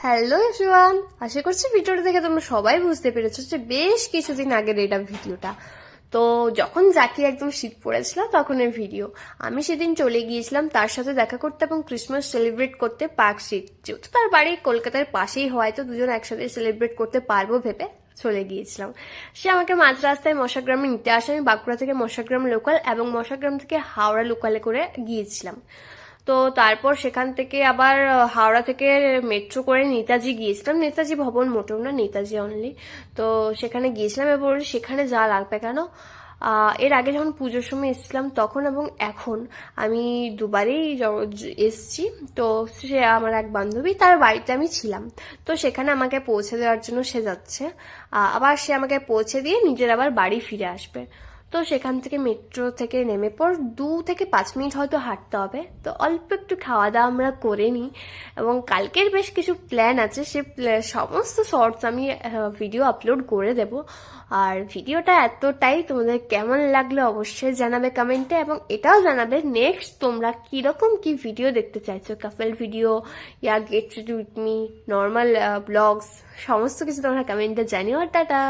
Hello everyone, আশা করছি ভিডিওটা দেখে তোমরা সবাই বুঝতে পেরেছো যে বেশ কিছুদিন আগের এটা ভিডিওটা। তো যখন জাকি একদম শীত পড়েছিল তখনের ভিডিও। আমি সেদিন চলে গিয়েছিলাম তার সাথে দেখা করতে এবং ক্রিসমাস সেলিব্রেট করতে পার্ক স্ট্রিট। যেহেতু তার বাড়ি কলকাতার পাশেই হয়তো দুজন একসাথে সেলিব্রেট করতে পারবো ভেবে চলে গিয়েছিলাম। সে আমাকে মাঝ রাস্তায় মশাগ্রামে নিতে আসে। আমি বাঁকুড়া থেকে মশাগ্রাম লোকাল এবং মশাগ্রাম থেকে হাওড়া লোকালে করে গিয়েছিলাম। তো তারপর সেখান থেকে আবার হাওড়া থেকে মেট্রো করে নেতাজি গিয়েছিলাম। নেতাজি ভবন মোটেও না, নেতাজি অনলি। তো সেখানে গিয়েছিলাম। এবার সেখানে যা লাগবে কেন, এর আগে যখন পুজোর সময় এসেছিলাম তখন এবং এখন আমি দুবারই এসছি। তো সে আমার এক বান্ধবী, তার বাড়িতে আমি ছিলাম। তো সেখানে আমাকে পৌঁছে দেওয়ার জন্য সে যাচ্ছে। আবার সে আমাকে পৌঁছে দিয়ে নিজের আবার বাড়ি ফিরে আসবে। তো সেখান থেকে মেট্রো থেকে নেমে পর 2 থেকে 5 মিনিট হয়তো হাঁটতে হবে। তো অল্প একটু খাওয়া দাওয়া আমরা করে নিই এবং কালকের বেশ কিছু প্ল্যান আছে। সে সমস্ত শর্টস আমি ভিডিও আপলোড করে দেব। আর ভিডিওটা এতটাই তোমাদের কেমন লাগলো অবশ্যই জানাবে কমেন্টে, এবং এটাও জানাবে নেক্সট তোমরা কীরকম কি ভিডিও দেখতে চাইছো। কাপল ভিডিও ইয়া get ready with me, normal vlogs, সমস্ত কিছু তোমরা কমেন্টে জানিও। টাটা।